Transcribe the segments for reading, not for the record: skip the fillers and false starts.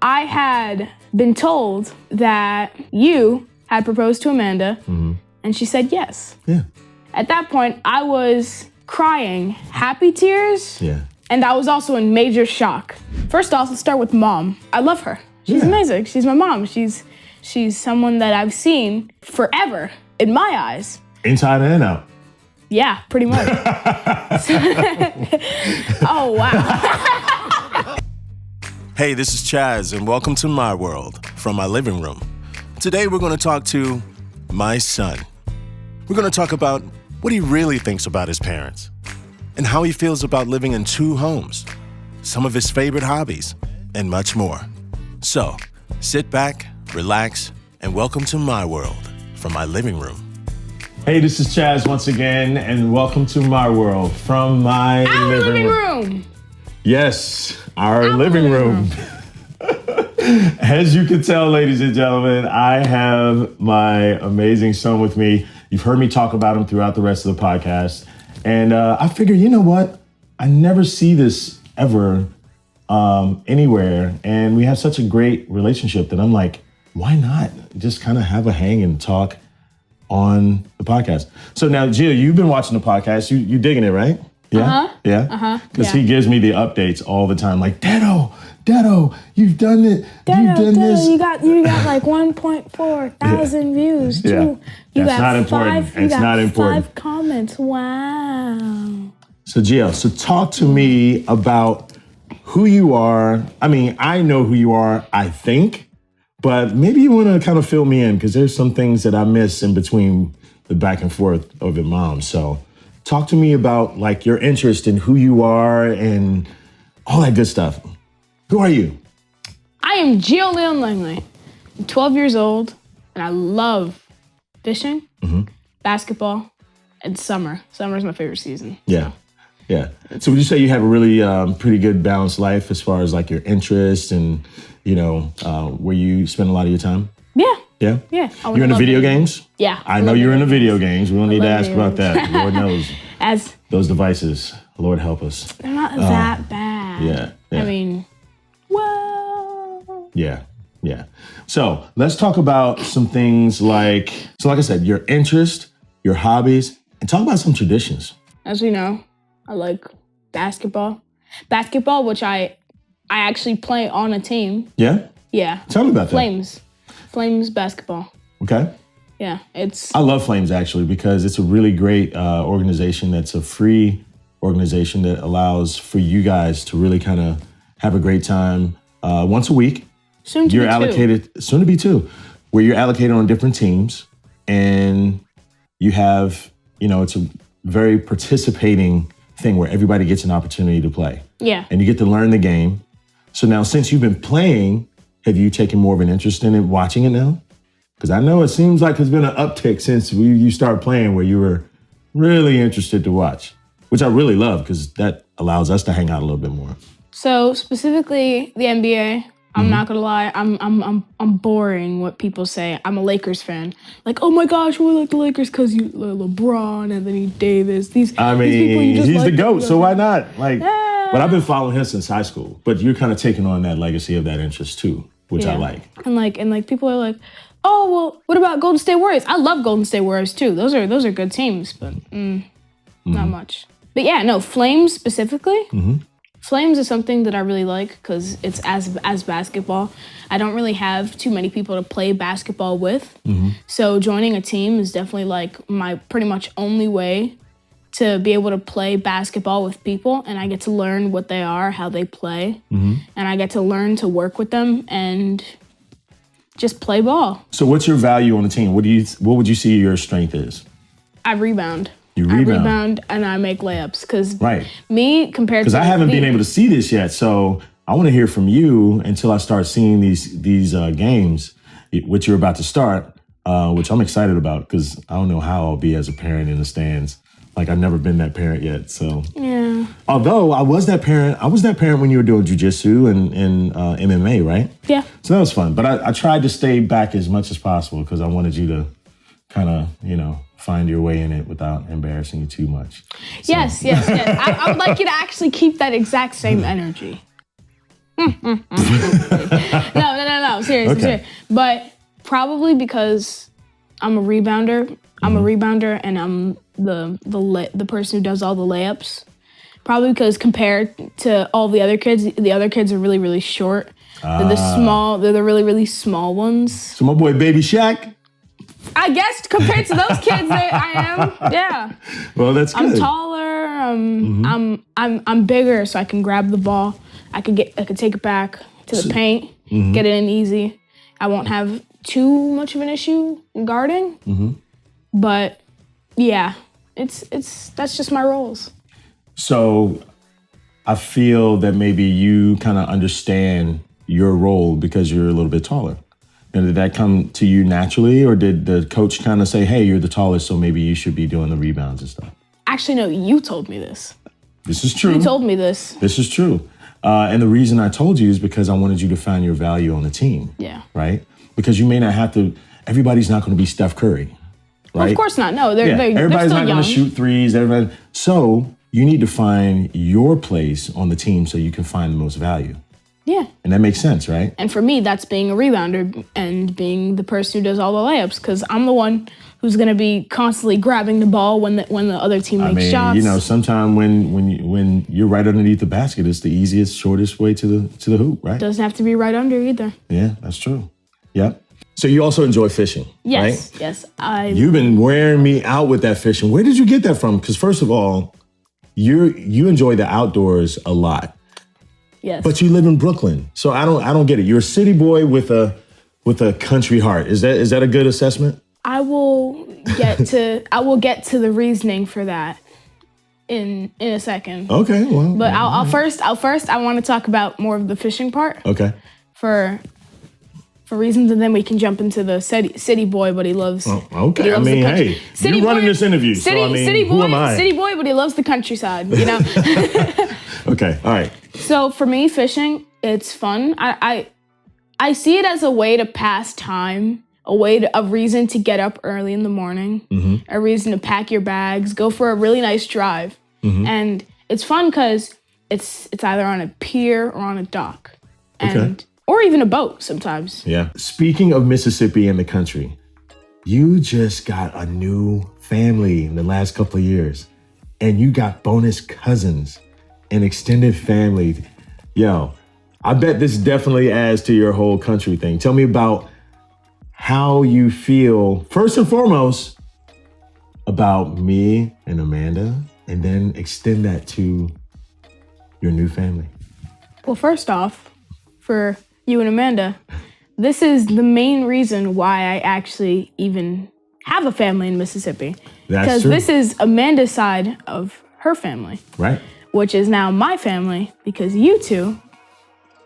I had been told that you had proposed to Amanda, and she said yes. Yeah. At that point, I was crying happy tears, and I was also in major shock. First off, let's start with Mom. I love her. She's amazing. She's my mom. She's someone that I've seen forever in my eyes. Inside and out. Yeah, pretty much. Oh, wow. Hey, this is Chaz, and welcome to my world from my living room. Today, we're going to talk to my son. We're going to talk about what he really thinks about his parents and how he feels about living in two homes, some of his favorite hobbies, and much more. So, sit back, relax, and welcome to my world from my living room. Hey, this is Chaz once again, and welcome to my world from my living room. Yes, our living room. As you can tell, ladies and gentlemen, I have my amazing son with me. You've heard me talk about him throughout the rest of the podcast. And I figure, you know what? I never see this ever anywhere. And we have such a great relationship that I'm like, why not just kind of have a hang and talk on the podcast? So now, Jill, you've been watching the podcast. You digging it, right? Yeah? Yeah? Because he gives me the updates all the time. Like, Daddo, you've done it. You've done this. You got like 1.4 thousand views, too. You That's got not important. It's not important. 5 comments. Wow. So, Jill, talk to me about who you are. I mean, I know who you are, I think. But maybe you want to kind of fill me in, because there's some things that I miss in between the back and forth of your mom. So talk to me about like your interest in who you are and all that good stuff. Who are you? I am Jill Langley. I'm 12 years old, and I love fishing, basketball, and summer. Summer is my favorite season. Yeah. Yeah. So would you say you have a really pretty good balanced life as far as like your interests and, you know, where you spend a lot of your time? Yeah. Yeah? Yeah. You're into video games? Yeah. I know you're into video games. We don't need to ask about that. Lord knows. As those devices, Lord help us. They're not that bad. Yeah. I mean, well. Yeah. Yeah. So let's talk about some things like I said, your interest, your hobbies, and talk about some traditions. As we know, I like basketball. Basketball, which I actually play on a team. Yeah? Yeah. Tell me about that. Flames basketball. Okay. Yeah, I love Flames, actually, because it's a really great organization that's a free organization that allows for you guys to really kind of have a great time once a week. Soon to be two, where you're allocated on different teams, and you have, you know, it's a very participating thing where everybody gets an opportunity to play. Yeah. And you get to learn the game. So now, since you've been playing, have you taken more of an interest in it, watching it now? Because I know it seems like there's been an uptick since you started playing, where you were really interested to watch, which I really love, because that allows us to hang out a little bit more. So specifically the NBA, I'm not gonna lie, I'm boring what people say. I'm a Lakers fan. Like, oh my gosh, we like the Lakers because you LeBron, Anthony Davis. These people you just he's like the GOAT, so why not? Like, but I've been following him since high school. But you're kind of taking on that legacy of that interest too, which I like. And like people are like, oh well, what about Golden State Warriors? I love Golden State Warriors too. Those are good teams, but not much. But yeah, no, Flames specifically. Flames is something that I really like because it's as basketball. I don't really have too many people to play basketball with. So joining a team is definitely like my pretty much only way to be able to play basketball with people. And I get to learn what they are, how they play. And I get to learn to work with them and just play ball. So what's your value on the team? What would you see your strength is? I rebound. You rebound. I rebound and I make layups because me compared to because I haven't been able to see this yet, so I want to hear from you until I start seeing these games, which you're about to start, which I'm excited about because I don't know how I'll be as a parent in the stands. Like I've never been that parent yet, so yeah. Although I was that parent when you were doing jiu-jitsu and MMA, right? Yeah. So that was fun, but I tried to stay back as much as possible because I wanted you to kind of find your way in it without embarrassing you too much. So. Yes. I would like you to actually keep that exact same energy. No, sincere. But probably because I'm a rebounder. I'm a rebounder, and I'm the person who does all the layups. Probably because compared to all the other kids are really, really short. They're the really, really small ones. So my boy Baby Shaq. I guess compared to those kids, I am. Yeah. Well, that's good. I'm taller. I'm bigger, so I can grab the ball. I could take it back to the paint, get it in easy. I won't have too much of an issue guarding. But yeah, that's just my roles. So I feel that maybe you kind of understand your role because you're a little bit taller. And did that come to you naturally, or did the coach kind of say, hey, you're the tallest, so maybe you should be doing the rebounds and stuff? Actually, no, you told me this. This is true. You told me this. This is true. And the reason I told you is because I wanted you to find your value on the team. Yeah. Right? Because you may not have to, everybody's not going to be Steph Curry. Right? Well, of course not. No, they're everybody's still not going to shoot threes. So you need to find your place on the team so you can find the most value. Yeah. And that makes sense, right? And for me, that's being a rebounder and being the person who does all the layups, because I'm the one who's going to be constantly grabbing the ball when the other team makes shots. You know, sometimes when you're right underneath the basket, it's the easiest, shortest way to the hoop, right? Doesn't have to be right under either. Yeah, that's true. Yep. So you also enjoy fishing, yes, right? Yes, You've been wearing me out with that fishing. Where did you get that from? Because first of all, you enjoy the outdoors a lot. Yes. But you live in Brooklyn, so I don't get it. You're a city boy with a country heart. Is that a good assessment? I will get to the reasoning for that in a second. Okay, well. But I'll first I want to talk about more of the fishing part. Okay. For reasons, and then we can jump into the city boy, but he loves. Oh, okay. I mean, hey, you're running this interview, so I mean, who am I? City boy, but he loves the countryside. You know. Okay. All right. So for me, fishing, it's fun. I see it as a way to pass time, a reason to get up early in the morning, a reason to pack your bags, go for a really nice drive, and it's fun because it's either on a pier or on a dock, or even a boat sometimes. Yeah. Speaking of Mississippi and the country, you just got a new family in the last couple of years, and you got bonus cousins and extended family. Yo, I bet this definitely adds to your whole country thing. Tell me about how you feel, first and foremost, about me and Amanda, and then extend that to your new family. Well, first off, for you and Amanda, this is the main reason why I actually even have a family in Mississippi. That's true. Because this is Amanda's side of her family. Right. Which is now my family, because you two,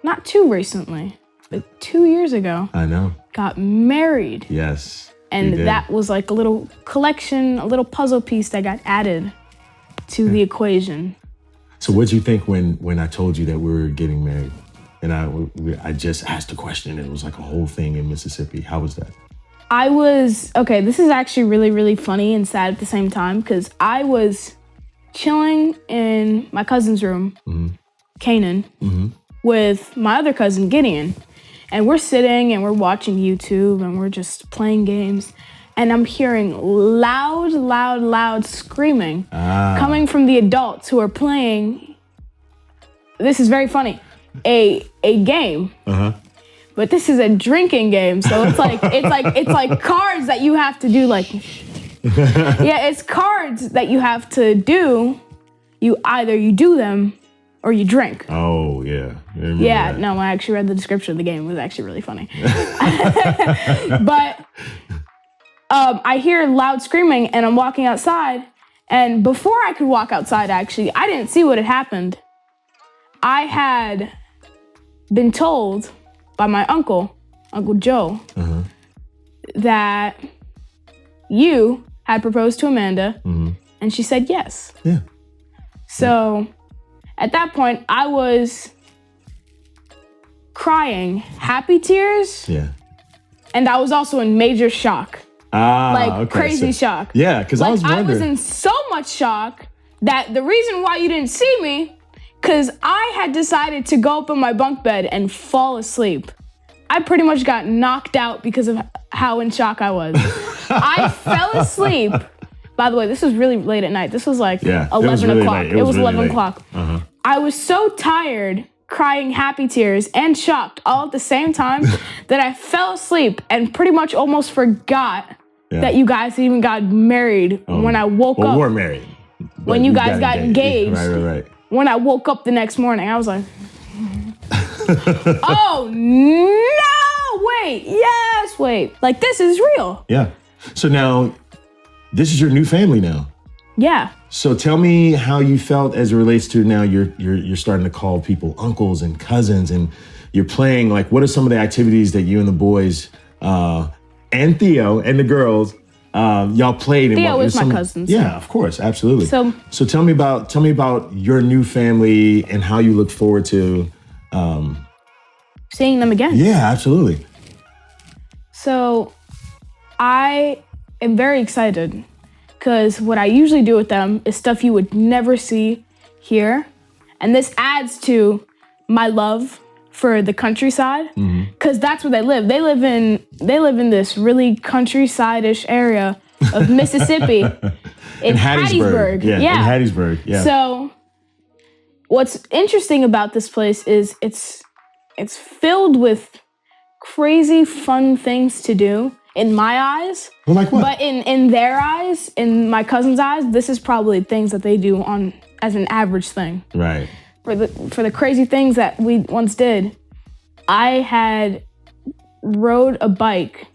not too recently, but 2 years ago, I know, got married. Yes. And that was like a little collection, a little puzzle piece that got added to the equation. So what'd you think when I told you that we were getting married? And I just asked a question, and it was like a whole thing in Mississippi. How was that? This is actually really, really funny and sad at the same time, because I was chilling in my cousin's room, Kanan, with my other cousin, Gideon. And we're sitting and we're watching YouTube and we're just playing games. And I'm hearing loud screaming coming from the adults who are playing. This is very funny. A game. But this is a drinking game. So it's like cards that you have to do it's cards that you have to do. You do them or you drink. Oh, yeah. Yeah, no, I actually read the description of the game. It was actually really funny. But I hear loud screaming and I'm walking outside. And before I could walk outside, actually, I didn't see what had happened. I had been told by my Uncle Joe, that you had proposed to Amanda, and she said yes. Yeah. So at that point, I was crying happy tears. Yeah. And I was also in major shock. Crazy shock. Yeah, because I was wondering. I was in so much shock that the reason why you didn't see me, because I had decided to go up in my bunk bed and fall asleep. I pretty much got knocked out because of how in shock I was. I fell asleep. By the way, this was really late at night. This was like 11 o'clock. It was 11 o'clock. I was so tired, crying happy tears and shocked all at the same time that I fell asleep and pretty much almost forgot that you guys even got married when I woke up. We weren't married. When you guys got engaged. Right. When I woke up the next morning, I was like, oh no, wait. Like, this is real. Yeah. So now, this is your new family now. Yeah. So tell me how you felt as it relates to now you're starting to call people uncles and cousins, and you're playing, like, what are some of the activities that you and the boys and Theo and the girls y'all played? Theo is my cousin. Yeah, of course, absolutely. So tell me about your new family and how you look forward to seeing them again. Yeah, absolutely. So I am very excited because what I usually do with them is stuff you would never see here. And this adds to my love for the countryside because that's where they live. They live in this really countryside-ish area of Mississippi in Hattiesburg. Yeah, in Hattiesburg. Yeah. So what's interesting about this place is it's filled with crazy fun things to do. In my eyes, well, like what? But in their eyes, in my cousin's eyes, this is probably things that they do as an average thing. Right. For the crazy things that we once did, I had rode a bike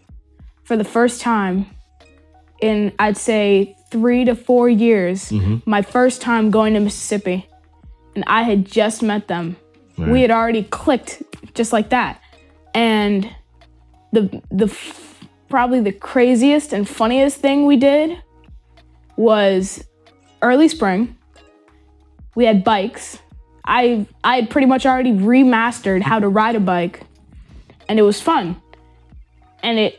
for the first time in, I'd say, 3 to 4 years. My first time going to Mississippi, and I had just met them. Right. We had already clicked just like that, and probably the craziest and funniest thing we did was early spring. We had bikes. I had pretty much already remastered how to ride a bike, and it was fun. And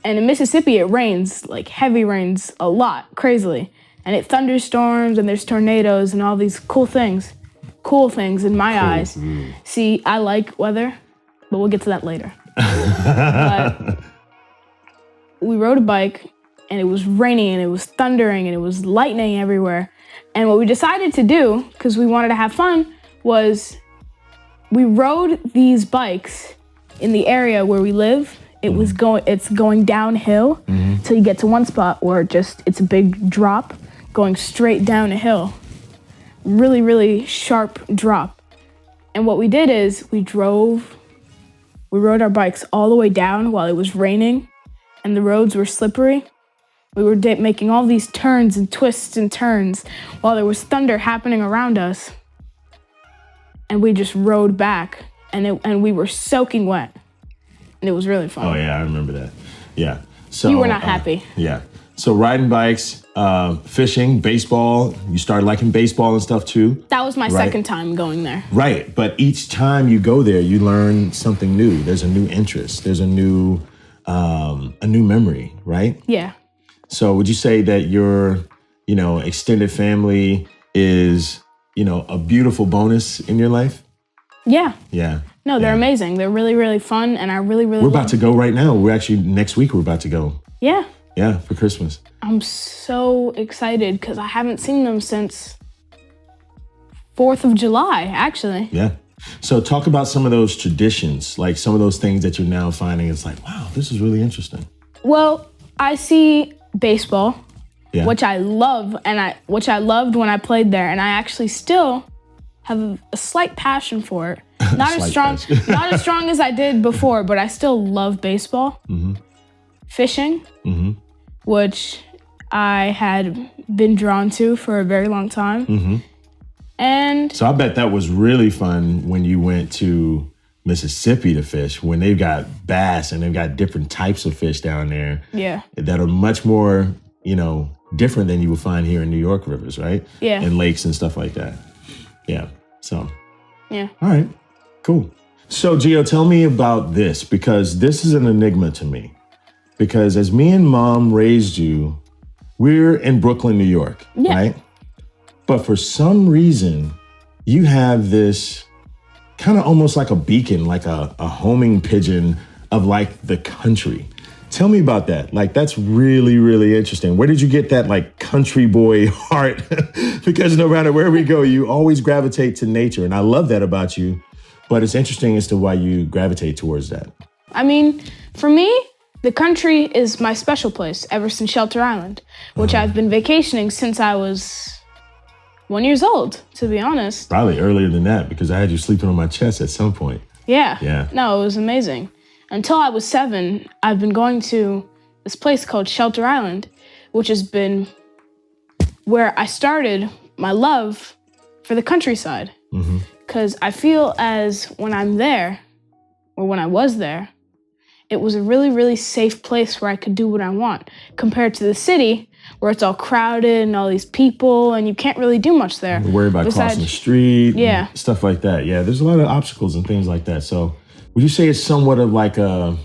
in Mississippi, it rains, like heavy rains a lot, crazily. And it thunderstorms, and there's tornadoes and all these cool things in my eyes. See, I like weather, but we'll get to that later. But we rode a bike, and it was raining, and it was thundering, and it was lightning everywhere. And what we decided to do, because we wanted to have fun, was we rode these bikes in the area where we live. It's going downhill till you get to one spot where it's a big drop going straight down a hill. Really, really sharp drop. And what we did is we rode our bikes all the way down while it was raining and the roads were slippery. We were making all these turns and twists and turns while there was thunder happening around us. And we just rode back, and we were soaking wet. And it was really fun. Oh, yeah, I remember that. Yeah. So you were not happy. Yeah. So riding bikes, fishing, baseball. You started liking baseball and stuff too. That was my second time going there. Right. But each time you go there, you learn something new. There's a new interest. There's a new memory, right? Yeah. So would you say that your, extended family is, a beautiful bonus in your life? Yeah. Yeah. No, they're amazing. They're really, really fun, and I really, really We're about to go right now. Next week we're about to go. Yeah. Yeah, for Christmas. I'm so excited because I haven't seen them since 4th of July, actually. Yeah. So talk about some of those traditions, like some of those things that you're now finding. It's like, wow, this is really interesting. Well, I see baseball, yeah, which I love, and which I loved when I played there, and I actually still have a slight passion for it. Not as strong as I did before, but I still love baseball. Mm-hmm. Fishing, which I had been drawn to for a very long time. Mm-hmm. And so I bet that was really fun when you went to Mississippi to fish, when they've got bass and they've got different types of fish down there. Yeah. That are much more, different than you would find here in New York rivers, right? Yeah. And lakes and stuff like that. Yeah. So. Yeah. All right. Cool. So Gio, tell me about this, because this is an enigma to me. Because as me and Mom raised you, we're in Brooklyn, New York, right? But for some reason, you have this kind of almost like a beacon, like a homing pigeon of like the country. Tell me about that. Like, that's really, really interesting. Where did you get that like country boy heart? Because no matter where we go, you always gravitate to nature. And I love that about you. But it's interesting as to why you gravitate towards that. I mean, for me, the country is my special place ever since Shelter Island, which I've been vacationing since I was 1 year old, to be honest. Probably earlier than that, because I had you sleeping on my chest at some point. Yeah. No, it was amazing. Until I was 7, I've been going to this place called Shelter Island, which has been where I started my love for the countryside. Because I feel as when I'm there, or when I was there, it was a really, really safe place where I could do what I want, compared to the city, where it's all crowded and all these people, and you can't really do much there. You worry about crossing the street, yeah, and stuff like that. Yeah, there's a lot of obstacles and things like that. So would you say it's somewhat of like a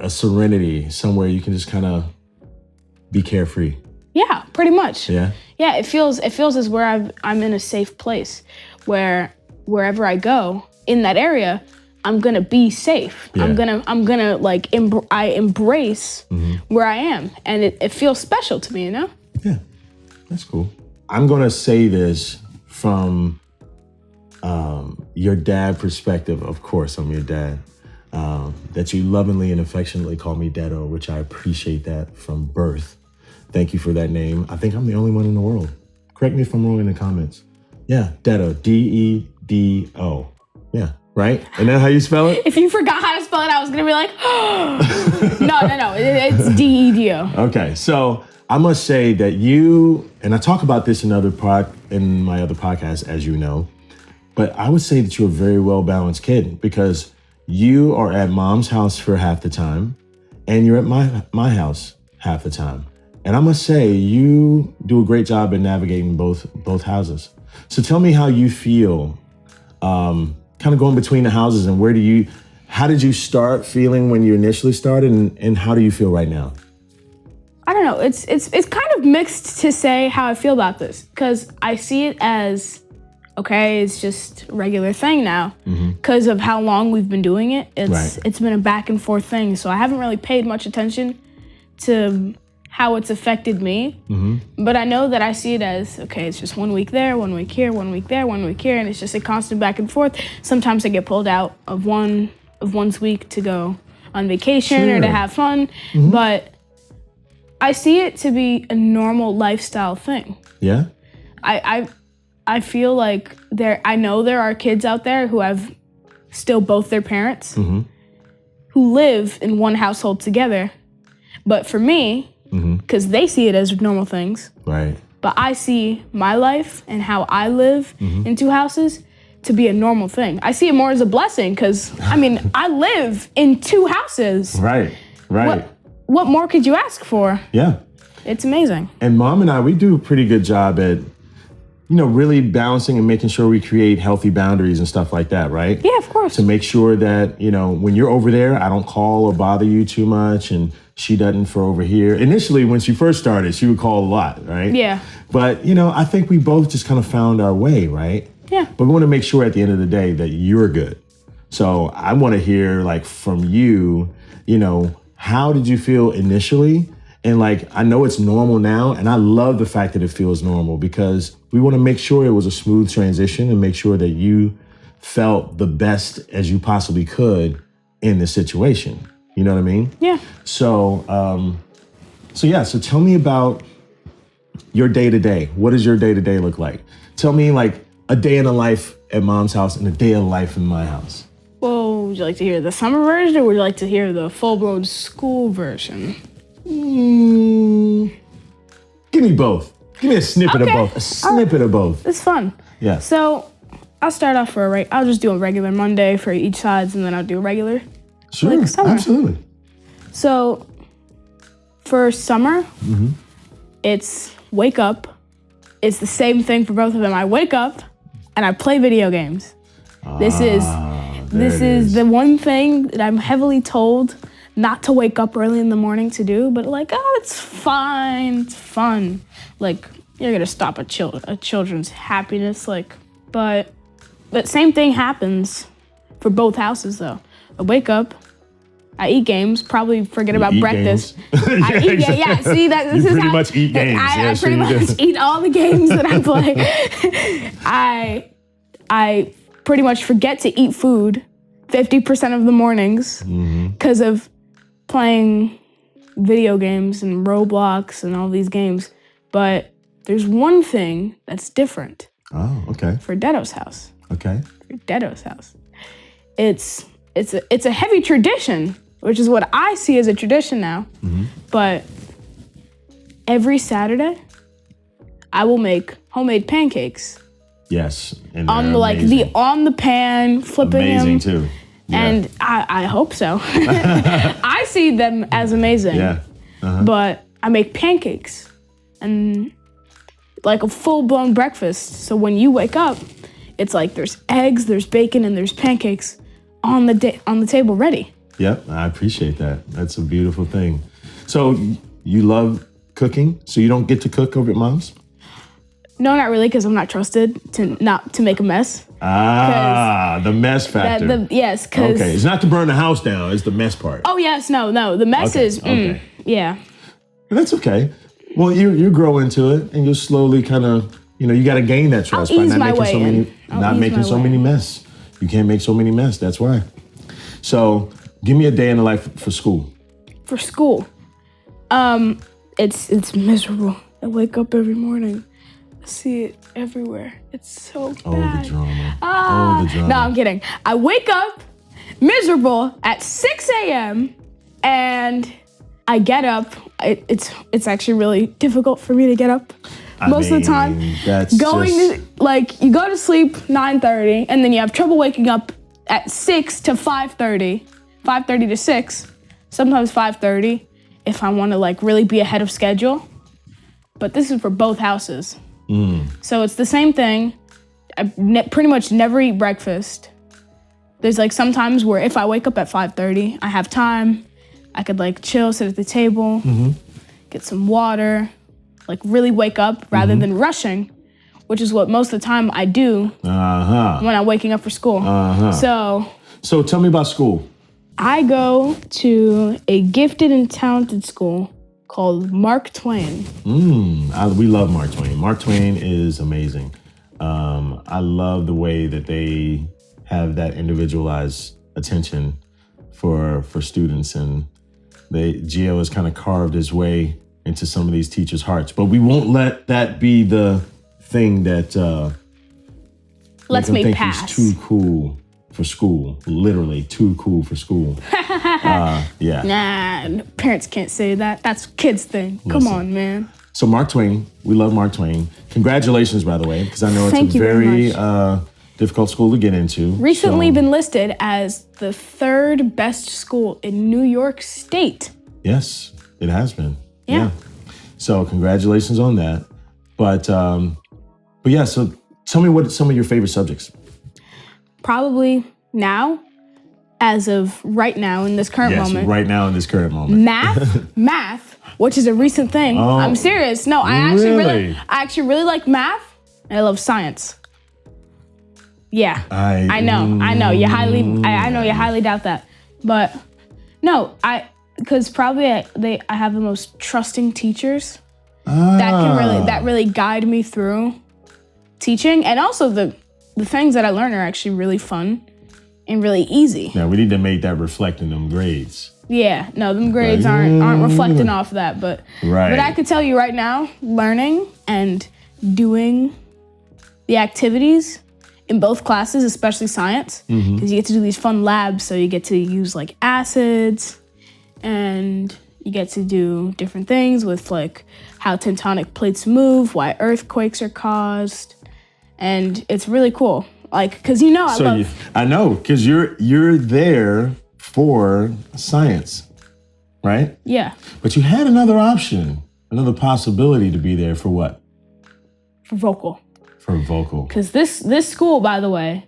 serenity, somewhere you can just kind of be carefree? Yeah, pretty much. Yeah. Yeah, it feels as where I'm in a safe place, where wherever I go in that area, I'm gonna be safe. Yeah. I'm gonna like I embrace where I am, and it feels special to me, you know? Yeah, that's cool. I'm gonna say this from your dad perspective. Of course, I'm your dad. That you lovingly and affectionately call me Dedo, which I appreciate that from birth. Thank you for that name. I think I'm the only one in the world. Correct me if I'm wrong in the comments. Yeah, Dedo, D-E-D-O. Yeah, right? And then how you spell it? If you forgot how to spell it, I was gonna be like, no, it's D-E-D-O. Okay, so I must say that you, and I talk about this in my other podcasts, as you know, but I would say that you're a very well-balanced kid, because you are at mom's house for half the time, and you're at my house half the time. And I must say, you do a great job in navigating both houses. So tell me how you feel, kind of going between the houses, and how did you start feeling when you initially started, and how do you feel right now? I don't know. It's kind of mixed to say how I feel about this, because I see it as, okay, it's just a regular thing now, because of how long we've been doing it. It's been a back and forth thing, so I haven't really paid much attention to how it's affected me. But I know that I see it as, okay, it's just 1 week there, 1 week here, 1 week there, 1 week here, and it's just a constant back and forth. Sometimes I get pulled out of one's week to go on vacation or to have fun, but I see it to be a normal lifestyle thing. Yeah. I feel like I know there are kids out there who have still both their parents who live in one household together. But for me, because they see it as normal things, right? But I see my life and how I live in two houses to be a normal thing. I see it more as a blessing, because I mean, I live in two houses. Right. What more could you ask for? Yeah. It's amazing. And Mom and I, we do a pretty good job at, really balancing and making sure we create healthy boundaries and stuff like that, right? Yeah, of course. To make sure that, when you're over there, I don't call or bother you too much, and she doesn't for over here. Initially, when she first started, she would call a lot, right? Yeah. But, I think we both just kind of found our way, right? Yeah. But we want to make sure at the end of the day that you're good. So I want to hear, from you, how did you feel initially? And I know it's normal now, and I love the fact that it feels normal, because we want to make sure it was a smooth transition and make sure that you felt the best as you possibly could in this situation. You know what I mean? Yeah. So tell me about your day-to-day. What does your day-to-day look like? Tell me a day in the life at Mom's house and a day of life in my house. Well, would you like to hear the summer version, or would you like to hear the full-blown school version? Give me both. Give me a snippet of both. A snippet of both. It's fun. Yeah. So I'll start off I'll just do a regular Monday for each sides, and then I'll do a regular. Sure, absolutely. So for summer, it's wake up. It's the same thing for both of them. I wake up and I play video games. This is the one thing that I'm heavily told not to wake up early in the morning to do, but it's fine, it's fun. You're gonna stop a children's happiness, but same thing happens for both houses though. I wake up, I eat games. Probably forget about eat breakfast. games. I eat games. Yeah, see that. You pretty much eat games. I pretty much eat all the games that I play. I pretty much forget to eat food 50% of the mornings because of playing video games and Roblox and all these games. But there's one thing that's different. Oh, okay. For Dedo's house. Okay. For Dedo's house. It's a heavy tradition, which is what I see as a tradition now. But every Saturday, I will make homemade pancakes. Yes. And On the pan, flipping amazing them. too. Yeah. And I hope so. I see them as amazing. Yeah. But I make pancakes and like a full-blown breakfast. So when you wake up, it's like there's eggs, there's bacon, and there's pancakes on the table ready. Yep, I appreciate that. That's a beautiful thing. So you love cooking, so you don't get to cook over at mom's? No, not really, because I'm not trusted to make a mess. The mess factor. Yes, because... Okay, it's not to burn the house down, it's the mess part. Oh, yes, no. The mess is... Okay. Yeah. That's okay. Well, you grow into it, and you'll slowly kind of, you got to gain that trust by not making so many mess. You can't make so many mess, that's why. So, give me a day in the life for school. For school? It's miserable. I wake up every morning. I see it everywhere. It's so bad. Oh, the drama. No, I'm kidding. I wake up miserable at 6 a.m. and I get up. It's actually really difficult for me to get up most of the time. You go to sleep 9:30 and then you have trouble waking up at 6 to 5:30, 5:30 to 6, sometimes 5:30 if I want to really be ahead of schedule. But this is for both houses. So it's the same thing. I pretty much never eat breakfast. There's some times where if I wake up at 5:30, I have time. I could chill, sit at the table, get some water, really wake up rather than rushing, which is what most of the time I do when I'm waking up for school. So tell me about school. I go to a gifted and talented school called Mark Twain. We love Mark Twain. Mark Twain is amazing. I love the way that they have that individualized attention for students, and Gio has kind of carved his way into some of these teachers' hearts. But we won't let that be the thing that lets me think pass. He's too cool for school. Literally too cool for school. Yeah. Nah, parents can't say that. That's kids' thing. Come on, man. So Mark Twain, we love Mark Twain. Congratulations, by the way, because I know it's a very difficult school to get into. Recently been listed as the third best school in New York State. Yes, it has been. Yeah. So congratulations on that. But yeah, so tell me what some of your favorite subjects. Probably now, as of right now in this current moment. Yes, right now in this current moment. Math, which is a recent thing. Oh, I'm serious. No, I actually really like math, and I love science. Yeah, I know. I know you highly doubt that, but no, because probably I have the most trusting teachers that really guide me through teaching, and also the things that I learn are actually really fun and really easy. Now we need to make that reflect in them grades. Yeah, no, them grades aren't reflecting off that, but I could tell you right now, learning and doing the activities in both classes, especially science, because you get to do these fun labs, so you get to use acids, and you get to do different things with how tectonic plates move, why earthquakes are caused, and it's really cool. Because I know, because you're there for science, right? Yeah. But you had another option, another possibility to be there for what? For vocal. For vocal. Because this school, by the way,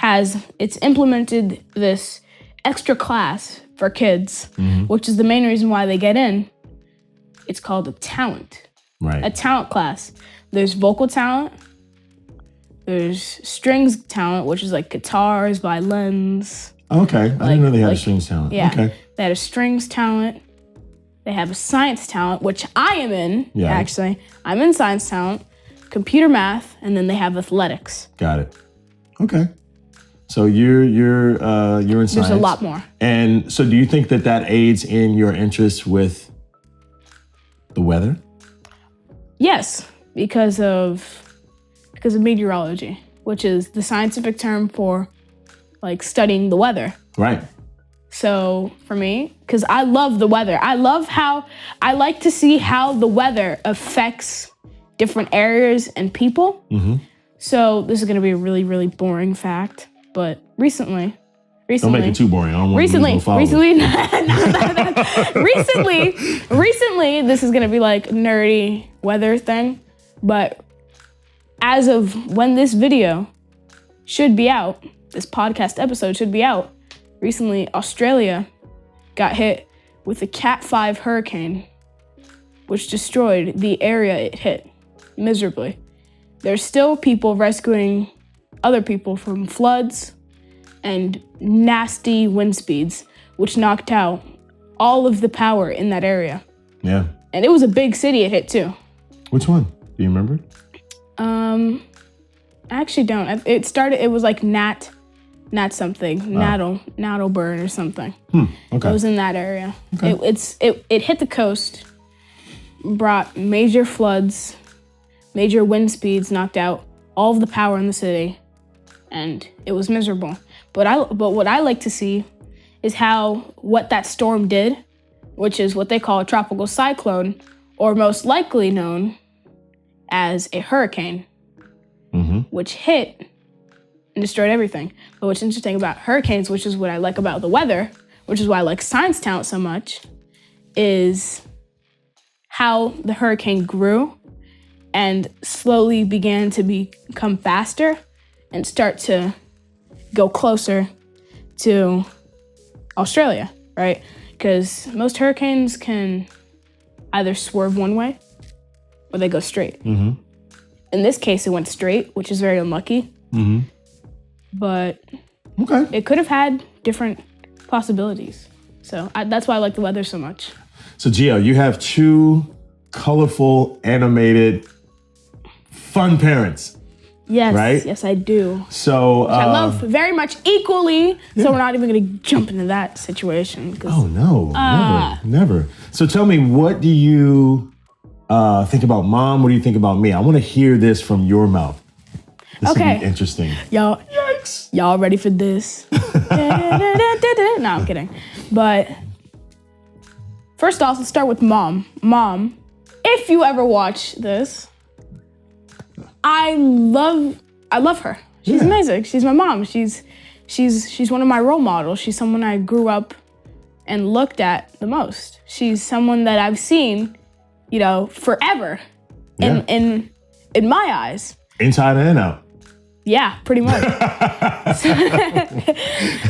it's implemented this extra class for kids, which is the main reason why they get in. It's called a talent. Right. A talent class. There's vocal talent. There's strings talent, which is guitars, violins, Okay. I didn't know they had a strings talent. Yeah. Okay. They had a strings talent. They have a science talent, which I am in, actually. I'm in science talent, computer math, and then they have athletics. Got it. Okay. So you're in science. There's a lot more. And so do you think that aids in your interest with the weather? Yes, because of meteorology, which is the scientific term for like studying the weather. Right. So for me, because I love the weather, I like to see how the weather affects different areas and people. Mm-hmm. So this is going to be a really, really boring fact, but recently. Don't make it too boring. I don't want recently, to lose no recently, this is going to be like nerdy weather thing, but as of when this video should be out, this podcast episode should be out, recently, Australia got hit with a Cat 5 hurricane, which destroyed the area it hit miserably. There's still people rescuing other people from floods and nasty wind speeds, which knocked out all of the power in that area. Yeah. And it was a big city it hit too. Which one? Do you remember? I actually don't. It was like Nattle Burn or something. Okay. It was in that area. Okay. It hit the coast, brought major floods, major wind speeds, knocked out all of the power in the city, and it was miserable. But what I like to see is what that storm did, which is what they call a tropical cyclone, or most likely known as a hurricane, which hit and destroyed everything. But what's interesting about hurricanes, which is what I like about the weather, which is why I like science talent so much, is how the hurricane grew and slowly began to become faster and start to go closer to Australia, right? Because most hurricanes can either swerve one way or they go straight. In this case, it went straight, which is very unlucky. But it could have had different possibilities. So that's why I like the weather so much. So Gio, you have two colorful, animated, fun parents. Yes, right? Yes, I do. So I love very much equally. So we're not even going to jump into that situation. Oh no, never. So tell me, what do you think about Mom? What do you think about me? I want to hear this from your mouth. This will be interesting. Y'all ready for this? No, I'm kidding. But first off, let's start with Mom. Mom, if you ever watch this, I love her. She's amazing. She's my mom. She's one of my role models. She's someone I grew up and looked at the most. She's someone that I've seen, forever in my eyes. Inside and out. Yeah, pretty much.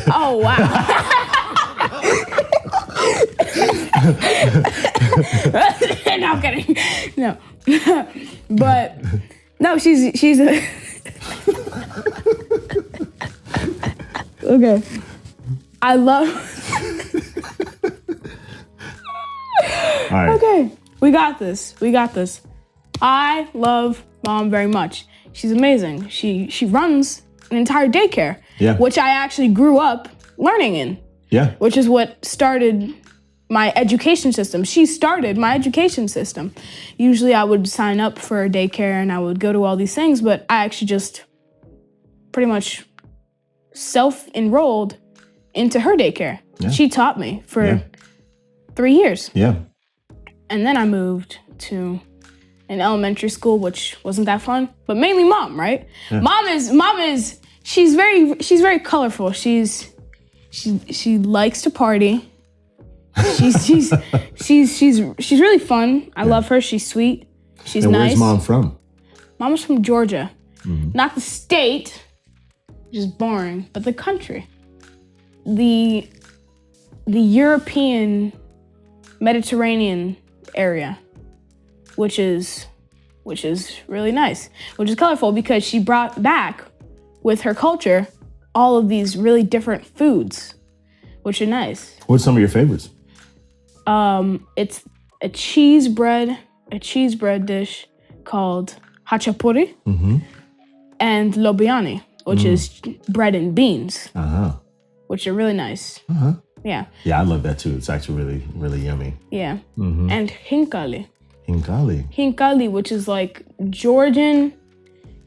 Oh, wow. No, I'm kidding. No. But, no, she's a... Okay. I love... All right. Okay, we got this. I love Mom very much. She's amazing. She runs an entire daycare, which I actually grew up learning in. Yeah. Which is what started my education system. She started my education system. Usually I would sign up for a daycare and I would go to all these things, but I actually just pretty much self-enrolled into her daycare. Yeah. She taught me for 3 years. Yeah. And then I moved to an elementary school, which wasn't that fun, but mainly Mom, right? Yeah. Mom is she's very colorful. She likes to party. She's really fun. I love her. She's sweet. She's nice. Where's Mom from? Mom's from Georgia. Not the state, which is boring, but the country. The European Mediterranean area, which is really nice, which is colorful because she brought back with her culture all of these really different foods, which are nice. What's some of your favorites? It's a cheese bread dish called hachapuri and lobiani, which is bread and beans, which are really nice. Yeah. Yeah, I love that too. It's actually really, really yummy. Yeah. And hinkali. Hinkali, which is like Georgian.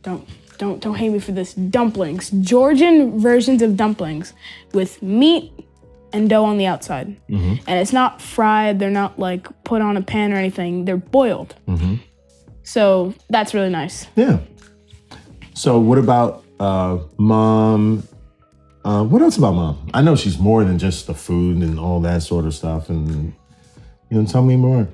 Don't hate me for this. Dumplings. Georgian versions of dumplings with meat and dough on the outside. And it's not fried. They're not like put on a pan or anything. They're boiled. So that's really nice. Yeah. So what about mom? What else about mom? I know she's more than just the food and all that sort of stuff. And, tell me more.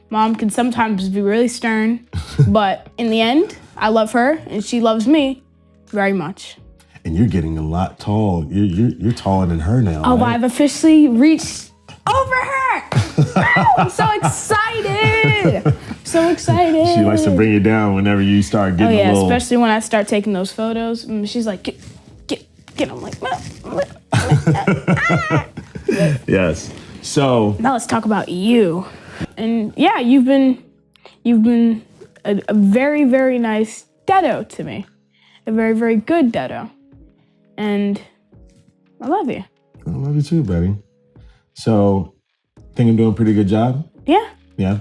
Mom can sometimes be really stern, but in the end, I love her and she loves me very much. And you're getting a lot tall. You're taller than her now. Oh, right? I've officially reached over her. Oh, I'm so excited. She likes to bring you down whenever you start getting a little... especially when I start taking those photos. She's like, get. I'm like, Yes. So now let's talk about you. And yeah, you've been a very, very nice daddo to me. A very, very good daddo. And I love you. I love you too, buddy. So, think I'm doing a pretty good job? Yeah. Yeah?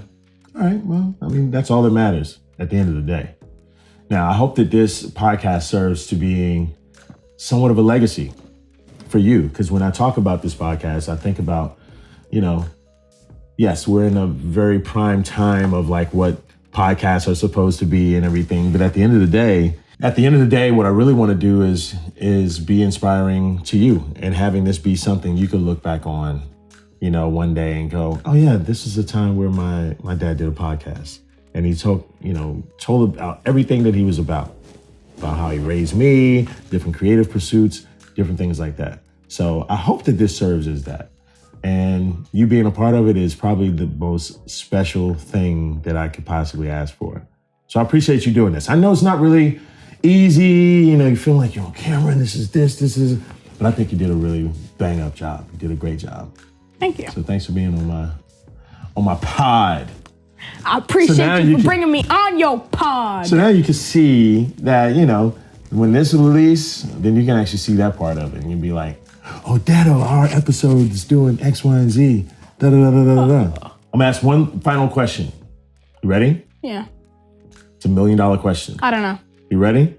All right, well, that's all that matters at the end of the day. Now, I hope that this podcast serves to being somewhat of a legacy for you, because when I talk about this podcast, I think about, yes, we're in a very prime time of like what podcasts are supposed to be and everything. But at the end of the day, what I really want to do is be inspiring to you and having this be something you could look back on, one day and go, oh yeah, this is a time where my dad did a podcast. And he told about everything that he was about how he raised me, different creative pursuits, different things like that. So I hope that this serves as that. And you being a part of it is probably the most special thing that I could possibly ask for. So I appreciate you doing this. I know it's not really easy, you feel like you're on camera and this is, but I think you did a really bang up job. You did a great job. Thank you. So thanks for being on my pod. I appreciate you for bringing me on your pod. So now you can see that, when this is released, then you can actually see that part of it. And you'll be like, oh, Daddo, our episode is doing X, Y, and Z. Da, da, da, da, da, da. I'm going to ask one final question. You ready? Yeah. It's $1 million question. I don't know. You ready?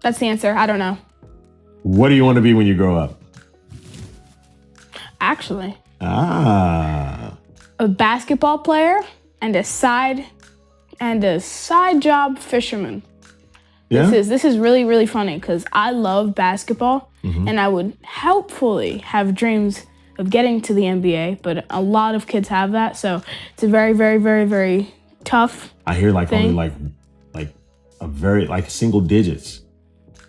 That's the answer. I don't know. What do you want to be when you grow up? Actually. A basketball player and a side job fisherman. Yeah? This is really, really funny because I love basketball and I would hopefully have dreams of getting to the NBA, but a lot of kids have that. So it's a very, very, very, very tough I hear thing. only a very single digits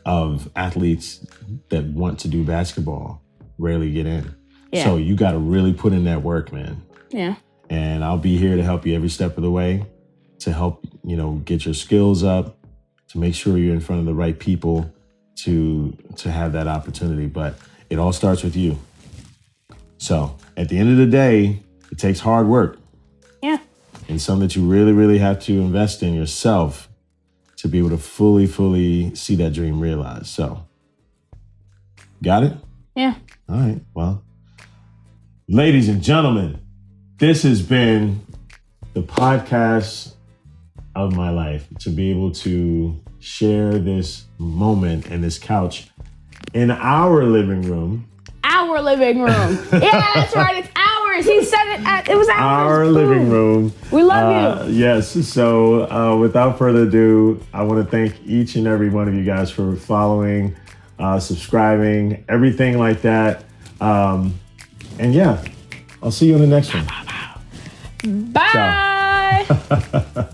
of athletes that want to do basketball rarely get in. Yeah. So you got to really put in that work, man. Yeah. And I'll be here to help you every step of the way, to help, get your skills up, to make sure you're in front of the right people to have that opportunity. But it all starts with you. So at the end of the day, it takes hard work. Yeah. And something that you really, really have to invest in yourself to be able to fully, fully see that dream realized. So, got it? Yeah. All right. Well, ladies and gentlemen, this has been the podcast of my life, to be able to share this moment and this couch in our living room. Our living room. Yeah, that's right. It's ours. He said it. It was ours. Our living room. We love you. Yes. So without further ado, I want to thank each and every one of you guys for following, subscribing, everything like that. And yeah, I'll see you on the next one. Bye. Ciao.